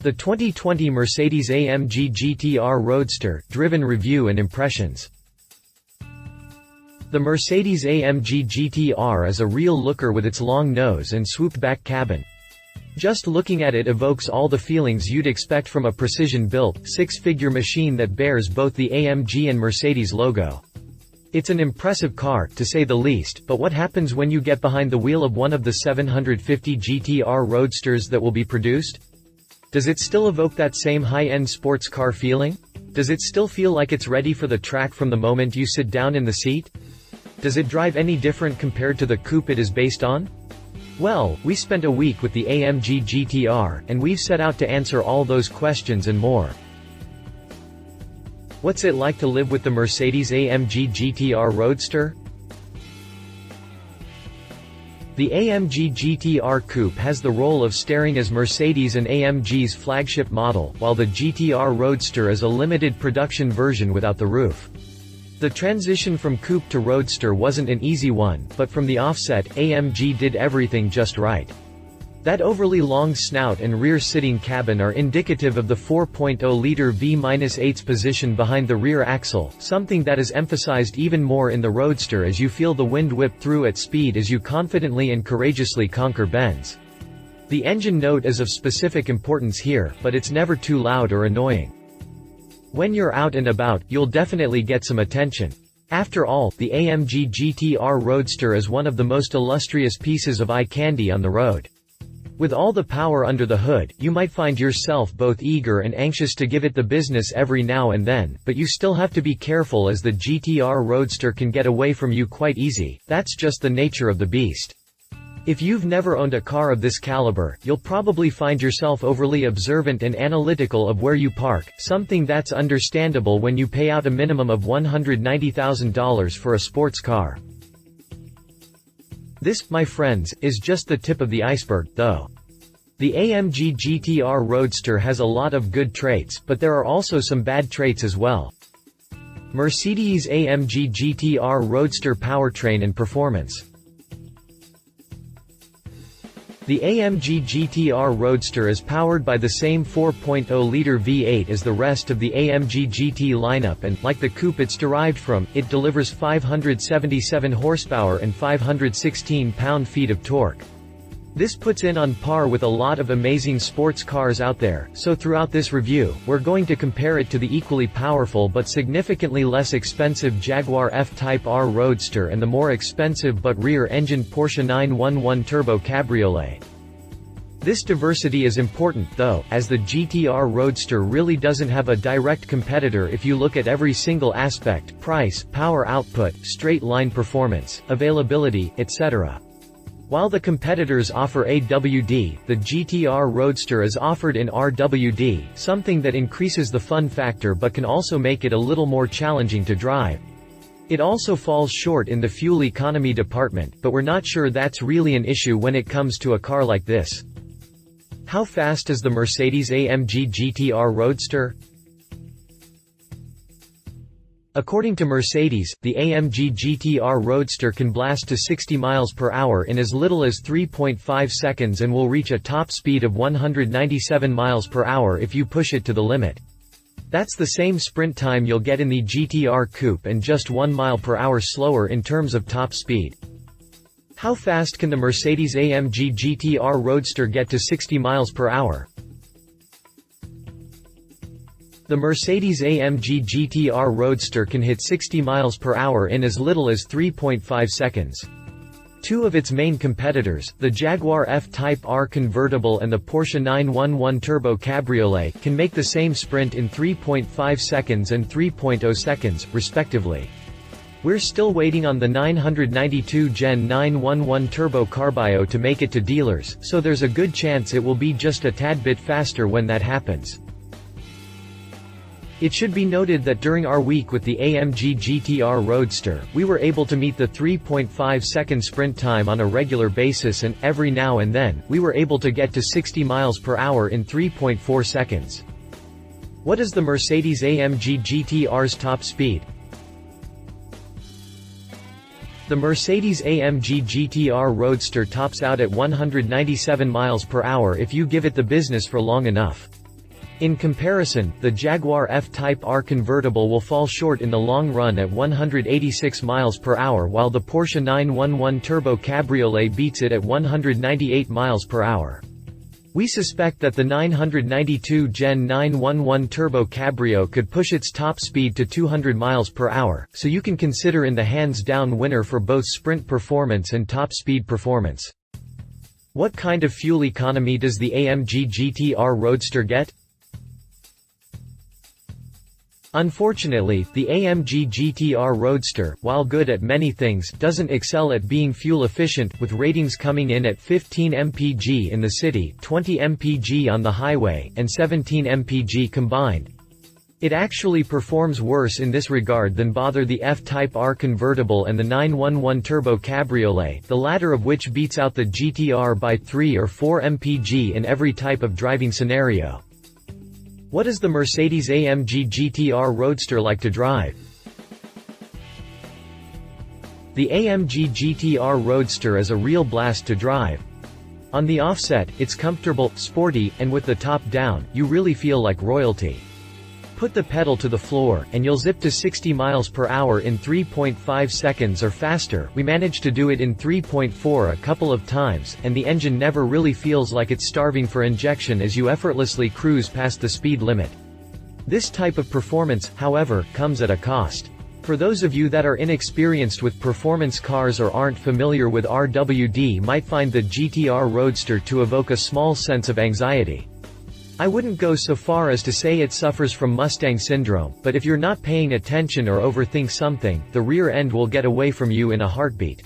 The 2020 Mercedes-AMG GT R Roadster, driven review and impressions. The Mercedes-AMG GT R is a real looker with its long nose and swooped back cabin. Just looking at it evokes all the feelings you'd expect from a precision-built, six-figure machine that bears both the AMG and Mercedes logo. It's an impressive car, to say the least, but what happens when you get behind the wheel of one of the 750 GT R Roadsters that will be produced? Does it still evoke that same high-end sports car feeling? Does it still feel like it's ready for the track from the moment you sit down in the seat? Does it drive any different compared to the coupe it is based on? Well, we spent a week with the AMG GT R, and we've set out to answer all those questions and more. What's it like to live with the Mercedes-AMG GT R Roadster? The AMG GT R Coupe has the role of starring as Mercedes and AMG's flagship model, while the GT R Roadster is a limited production version without the roof. The transition from coupe to Roadster wasn't an easy one, but from the offset, AMG did everything just right. That overly long snout and rear-sitting cabin are indicative of the 4.0-liter V-8's position behind the rear axle, something that is emphasized even more in the Roadster as you feel the wind whip through at speed as you confidently and courageously conquer bends. The engine note is of specific importance here, but it's never too loud or annoying. When you're out and about, you'll definitely get some attention. After all, the AMG GT R Roadster is one of the most illustrious pieces of eye candy on the road. With all the power under the hood, you might find yourself both eager and anxious to give it the business every now and then, but you still have to be careful as the GT R Roadster can get away from you quite easy. That's just the nature of the beast. If you've never owned a car of this caliber, you'll probably find yourself overly observant and analytical of where you park, something that's understandable when you pay out a minimum of $190,000 for a sports car. This, my friends, is just the tip of the iceberg, though. The AMG GT R Roadster has a lot of good traits, but there are also some bad traits as well. Mercedes-AMG GT R Roadster powertrain and performance. The AMG GT R Roadster is powered by the same 4.0-liter V8 as the rest of the AMG GT lineup and, like the coupe it's derived from, it delivers 577 horsepower and 516 pound-feet of torque. This puts it on par with a lot of amazing sports cars out there, so throughout this review, we're going to compare it to the equally powerful but significantly less expensive Jaguar F-Type R Roadster and the more expensive but rear-engined Porsche 911 Turbo Cabriolet. This diversity is important, though, as the GT R Roadster really doesn't have a direct competitor if you look at every single aspect: price, power output, straight-line performance, availability, etc. While the competitors offer AWD, the GT R Roadster is offered in RWD, something that increases the fun factor but can also make it a little more challenging to drive. It also falls short in the fuel economy department, but we're not sure that's really an issue when it comes to a car like this. How fast is the Mercedes-AMG GT R Roadster? According to Mercedes, the AMG GT R Roadster can blast to 60 miles per hour in as little as 3.5 seconds and will reach a top speed of 197 miles per hour if you push it to the limit. That's the same sprint time you'll get in the GT R Coupe and just 1 mile per hour slower in terms of top speed. How fast can the Mercedes-AMG GT R Roadster get to 60 miles per hour? The Mercedes-AMG GT R Roadster can hit 60 miles per hour in as little as 3.5 seconds. Two of its main competitors, the Jaguar F-Type R convertible and the Porsche 911 Turbo Cabriolet, can make the same sprint in 3.5 seconds and 3.0 seconds, respectively. We're still waiting on the 992 Gen 911 Turbo Cabrio to make it to dealers, so there's a good chance it will be just a tad bit faster when that happens. It should be noted that during our week with the AMG GT R Roadster, we were able to meet the 3.5-second sprint time on a regular basis and, every now and then, we were able to get to 60 miles per hour in 3.4 seconds. What is the Mercedes-AMG GT R's top speed? The Mercedes-AMG GT R Roadster tops out at 197 miles per hour if you give it the business for long enough. In comparison, the Jaguar F-Type R convertible will fall short in the long run at 186 miles per hour, while the Porsche 911 Turbo Cabriolet beats it at 198 miles per hour. We suspect that the 992 Gen 911 Turbo Cabrio could push its top speed to 200 miles per hour, so you can consider it the hands-down winner for both sprint performance and top speed performance. What kind of fuel economy does the AMG GT R Roadster get? Unfortunately, the AMG GT R Roadster, while good at many things, doesn't excel at being fuel efficient, with ratings coming in at 15 mpg in the city, 20 mpg on the highway, and 17 mpg combined. It actually performs worse in this regard than bother the F-Type R convertible and the 911 Turbo Cabriolet, the latter of which beats out the GT R by 3 or 4 mpg in every type of driving scenario. What is the Mercedes-AMG GT R Roadster like to drive? The AMG GT R Roadster is a real blast to drive. On the offset, it's comfortable, sporty, and with the top down, you really feel like royalty. Put the pedal to the floor, and you'll zip to 60 miles per hour in 3.5 seconds or faster. We managed to do it in 3.4 a couple of times, and the engine never really feels like it's starving for injection as you effortlessly cruise past the speed limit. This type of performance, however, comes at a cost. For those of you that are inexperienced with performance cars or aren't familiar with RWD, might find the GT R Roadster to evoke a small sense of anxiety. I wouldn't go so far as to say it suffers from Mustang syndrome, but if you're not paying attention or overthink something, the rear end will get away from you in a heartbeat.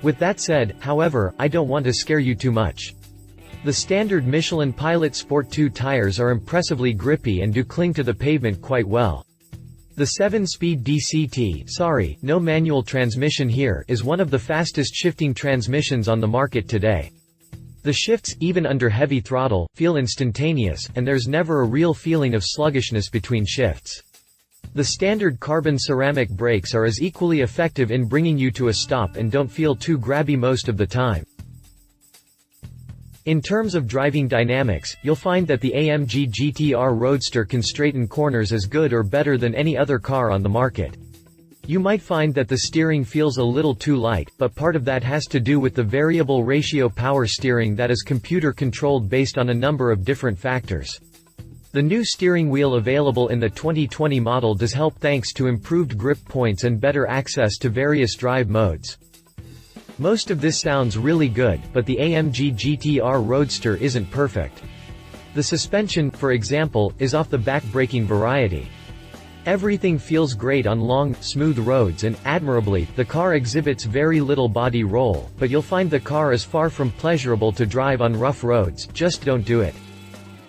With that said, however, I don't want to scare you too much. The standard Michelin Pilot Sport 2 tires are impressively grippy and do cling to the pavement quite well. The 7-speed DCT, no manual transmission here, is one of the fastest shifting transmissions on the market today. The shifts, even under heavy throttle, feel instantaneous, and there's never a real feeling of sluggishness between shifts. The standard carbon ceramic brakes are as equally effective in bringing you to a stop and don't feel too grabby most of the time. In terms of driving dynamics, you'll find that the AMG GT R Roadster can straighten corners as good or better than any other car on the market. You might find that the steering feels a little too light, but part of that has to do with the variable ratio power steering that is computer controlled based on a number of different factors. The new steering wheel available in the 2020 model does help thanks to improved grip points and better access to various drive modes. Most of this sounds really good, but the AMG GT R Roadster isn't perfect. The suspension, for example, is off the back-braking variety. Everything feels great on long, smooth roads and, admirably, the car exhibits very little body roll, but you'll find the car is far from pleasurable to drive on rough roads. Just don't do it.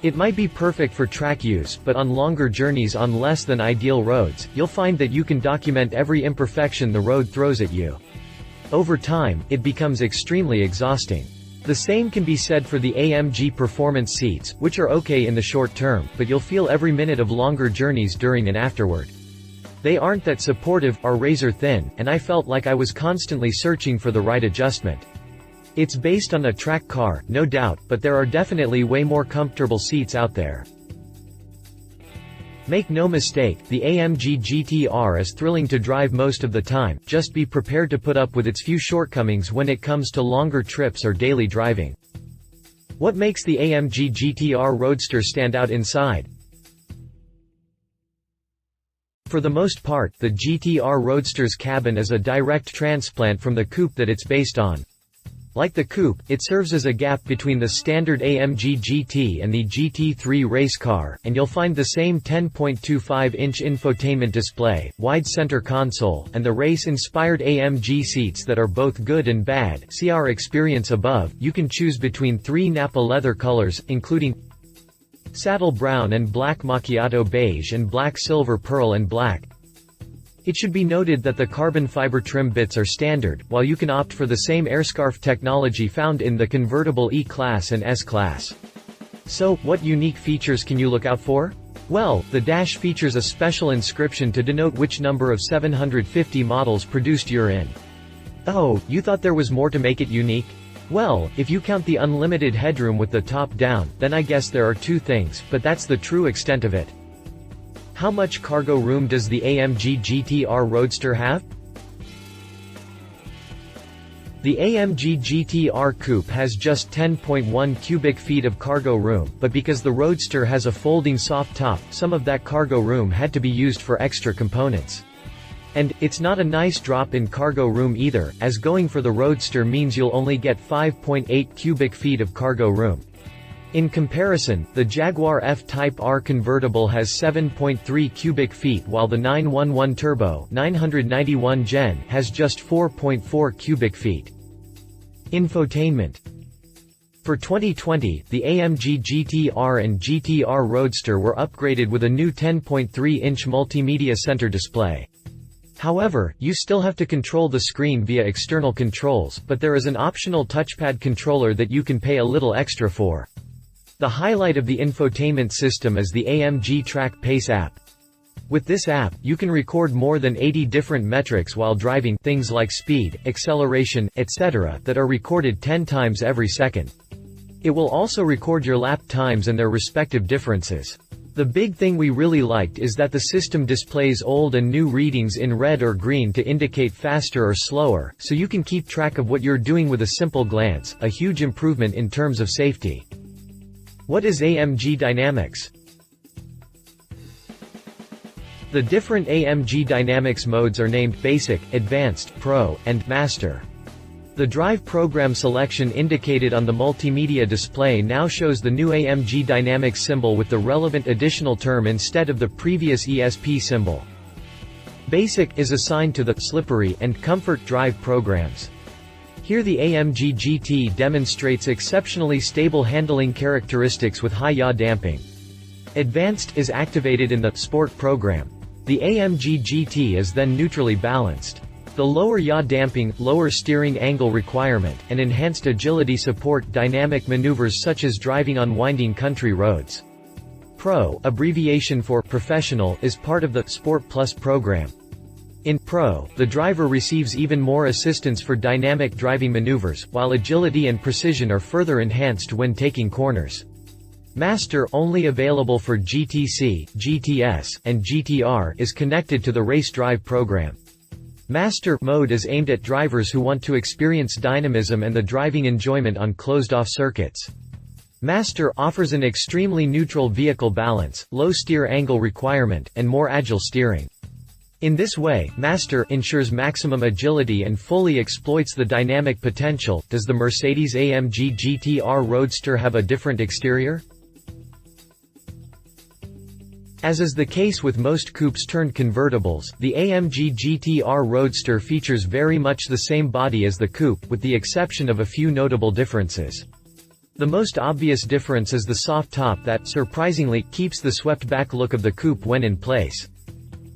It might be perfect for track use, but on longer journeys on less than ideal roads, you'll find that you can document every imperfection the road throws at you. Over time, it becomes extremely exhausting. The same can be said for the AMG performance seats, which are okay in the short term, but you'll feel every minute of longer journeys during and afterward. They aren't that supportive, are razor thin, and I felt like I was constantly searching for the right adjustment. It's based on a track car, no doubt, but there are definitely way more comfortable seats out there. Make no mistake, the AMG GT R is thrilling to drive most of the time, just be prepared to put up with its few shortcomings when it comes to longer trips or daily driving. What makes the AMG GT R Roadster stand out inside? For the most part, the GT R Roadster's cabin is a direct transplant from the coupe that it's based on. Like the coupe, it serves as a gap between the standard AMG GT and the GT3 race car, and you'll find the same 10.25-inch infotainment display, wide center console, and the race-inspired AMG seats that are both good and bad. See our experience above. You can choose between 3 Napa leather colors, including saddle brown and black, macchiato beige and black, silver pearl and black. It should be noted that the carbon fiber trim bits are standard, while you can opt for the same airscarf technology found in the convertible E-Class and S-Class. So, what unique features can you look out for? Well, the dash features a special inscription to denote which number of 750 models produced you're in. Oh, you thought there was more to make it unique? Well, if you count the unlimited headroom with the top down, then I guess there are two things, but that's the true extent of it. How much cargo room does the AMG GT R Roadster have? The AMG GT R Coupe has just 10.1 cubic feet of cargo room, but because the Roadster has a folding soft top, some of that cargo room had to be used for extra components. And, it's not a nice drop in cargo room either, as going for the Roadster means you'll only get 5.8 cubic feet of cargo room. In comparison, the Jaguar F-Type R convertible has 7.3 cubic feet while the 911 Turbo 991 Gen has just 4.4 cubic feet. Infotainment. For 2020, the AMG GT R and GT R Roadster were upgraded with a new 10.3-inch multimedia center display. However, you still have to control the screen via external controls, but there is an optional touchpad controller that you can pay a little extra for. The highlight of the infotainment system is the AMG Track Pace app. With this app, you can record more than 80 different metrics while driving, things like speed, acceleration, etc., that are recorded 10 times every second. It will also record your lap times and their respective differences. The big thing we really liked is that the system displays old and new readings in red or green to indicate faster or slower, so you can keep track of what you're doing with a simple glance, a huge improvement in terms of safety. What is AMG Dynamics? The different AMG Dynamics modes are named Basic, Advanced, Pro, and Master. The drive program selection indicated on the multimedia display now shows the new AMG Dynamics symbol with the relevant additional term instead of the previous ESP symbol. Basic is assigned to the slippery and comfort drive programs. Here the AMG GT demonstrates exceptionally stable handling characteristics with high yaw damping. Advanced is activated in the Sport program. The AMG GT is then neutrally balanced. The lower yaw damping, lower steering angle requirement, and enhanced agility support dynamic maneuvers such as driving on winding country roads. Pro, abbreviation for Professional, is part of the Sport Plus program. In Pro, the driver receives even more assistance for dynamic driving maneuvers, while agility and precision are further enhanced when taking corners. Master, only available for GTC, GTS, and GTR, is connected to the Race Drive program. Master mode is aimed at drivers who want to experience dynamism and the driving enjoyment on closed-off circuits. Master offers an extremely neutral vehicle balance, low steer angle requirement, and more agile steering. In this way, Master ensures maximum agility and fully exploits the dynamic potential. Does the Mercedes-AMG GT R Roadster have a different exterior? As is the case with most coupes turned convertibles, the AMG GT R Roadster features very much the same body as the coupe, with the exception of a few notable differences. The most obvious difference is the soft top that, surprisingly, keeps the swept-back look of the coupe when in place.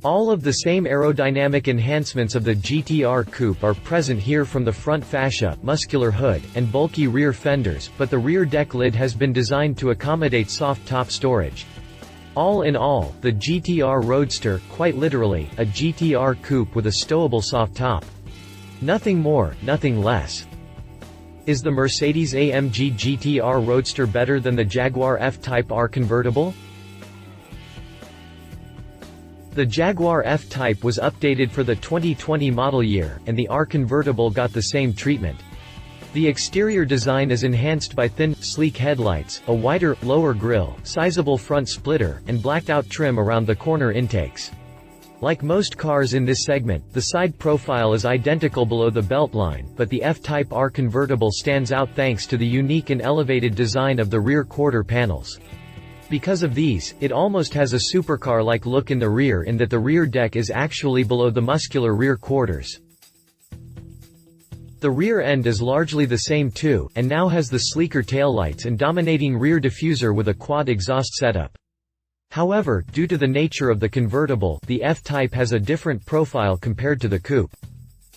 All of the same aerodynamic enhancements of the GT R coupe are present here, from the front fascia, muscular hood, and bulky rear fenders, but the rear deck lid has been designed to accommodate soft top storage. All in all, the GT R Roadster, quite literally, a GT R coupe with a stowable soft top. Nothing more, nothing less. Is the Mercedes-AMG GT R Roadster better than the Jaguar F-Type R convertible? The Jaguar F-Type was updated for the 2020 model year, and the R convertible got the same treatment. The exterior design is enhanced by thin, sleek headlights, a wider, lower grille, sizable front splitter, and blacked-out trim around the corner intakes. Like most cars in this segment, the side profile is identical below the beltline, but the F-Type R convertible stands out thanks to the unique and elevated design of the rear quarter panels. Because of these, it almost has a supercar-like look in the rear in that the rear deck is actually below the muscular rear quarters. The rear end is largely the same too, and now has the sleeker taillights and dominating rear diffuser with a quad exhaust setup. However, due to the nature of the convertible, the F-Type has a different profile compared to the coupe.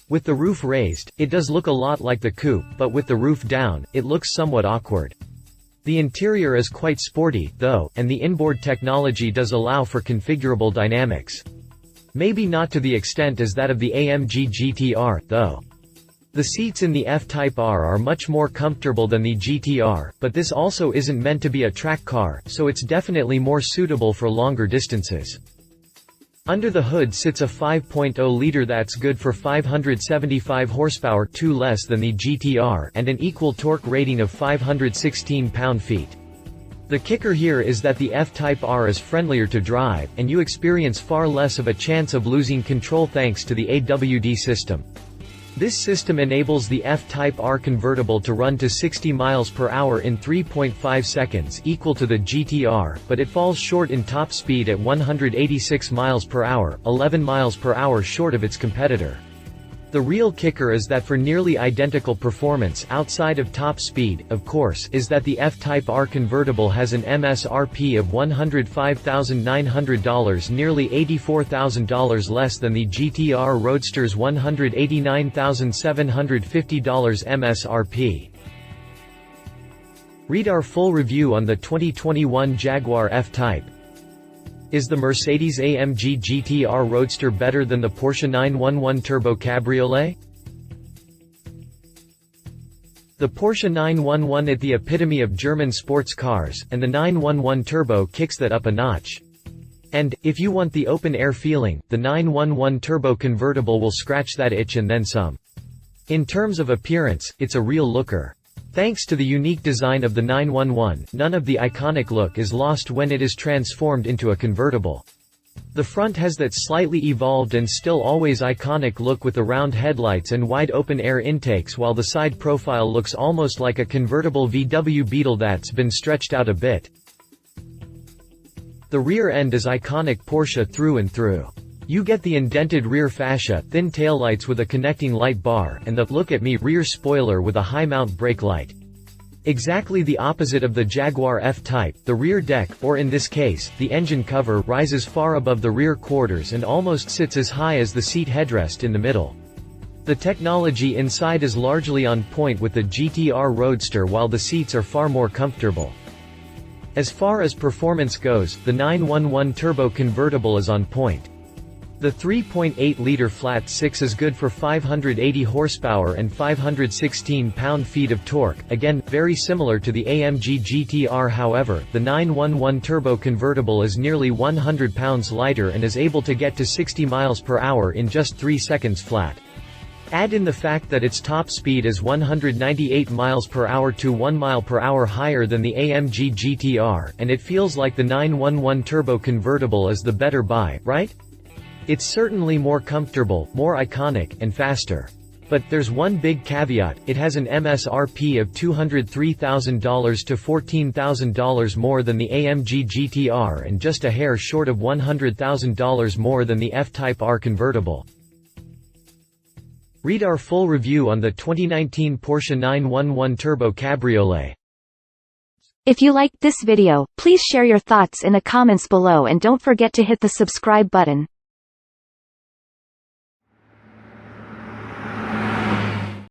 With the roof raised, it does look a lot like the coupe, but with the roof down, it looks somewhat awkward. The interior is quite sporty, though, and the inboard technology does allow for configurable dynamics. Maybe not to the extent as that of the AMG GT R, though. The seats in the F-Type R are much more comfortable than the GT R, but this also isn't meant to be a track car, so it's definitely more suitable for longer distances. Under the hood sits a 5.0-liter that's good for 575 horsepower, 2 less than the GT R, and an equal torque rating of 516 pound-feet. The kicker here is that the F-Type R is friendlier to drive, and you experience far less of a chance of losing control thanks to the AWD system. This system enables the F-Type R convertible to run to 60 miles per hour in 3.5 seconds, equal to the GT R, but it falls short in top speed at 186 miles per hour, 11 miles per hour short of its competitor. The real kicker is that for nearly identical performance outside of top speed, of course, is that the F-Type R convertible has an MSRP of $105,900, nearly $84,000 less than the GT R Roadster's $189,750 MSRP. Read our full review on the 2021 Jaguar F-Type. Is the Mercedes-AMG GT R Roadster better than the Porsche 911 Turbo Cabriolet? The Porsche 911 is the epitome of German sports cars, and the 911 Turbo kicks that up a notch. And, if you want the open-air feeling, the 911 Turbo convertible will scratch that itch and then some. In terms of appearance, it's a real looker. Thanks to the unique design of the 911, none of the iconic look is lost when it is transformed into a convertible. The front has that slightly evolved and still always iconic look with the round headlights and wide open-air intakes, while the side profile looks almost like a convertible VW Beetle that's been stretched out a bit. The rear end is iconic Porsche through and through. You get the indented rear fascia, thin taillights with a connecting light bar, and the "look at me" rear spoiler with a high-mount brake light. Exactly the opposite of the Jaguar F-Type, the rear deck, or in this case, the engine cover, rises far above the rear quarters and almost sits as high as the seat headrest in the middle. The technology inside is largely on point with the GT R Roadster, while the seats are far more comfortable. As far as performance goes, the 911 Turbo convertible is on point. The 3.8-liter flat 6 is good for 580 horsepower and 516 pound-feet of torque, again, very similar to the AMG GT R. However, the 911 Turbo convertible is nearly 100 pounds lighter and is able to get to 60 miles per hour in just 3 seconds flat. Add in the fact that its top speed is 198 miles per hour to 1 mile per hour higher than the AMG GT R, and it feels like the 911 Turbo convertible is the better buy, right? It's certainly more comfortable, more iconic, and faster. But there's one big caveat: it has an MSRP of $203,000 to $14,000 more than the AMG GT R and just a hair short of $100,000 more than the F-Type R convertible. Read our full review on the 2019 Porsche 911 Turbo Cabriolet. If you liked this video, please share your thoughts in the comments below and don't forget to hit the subscribe button.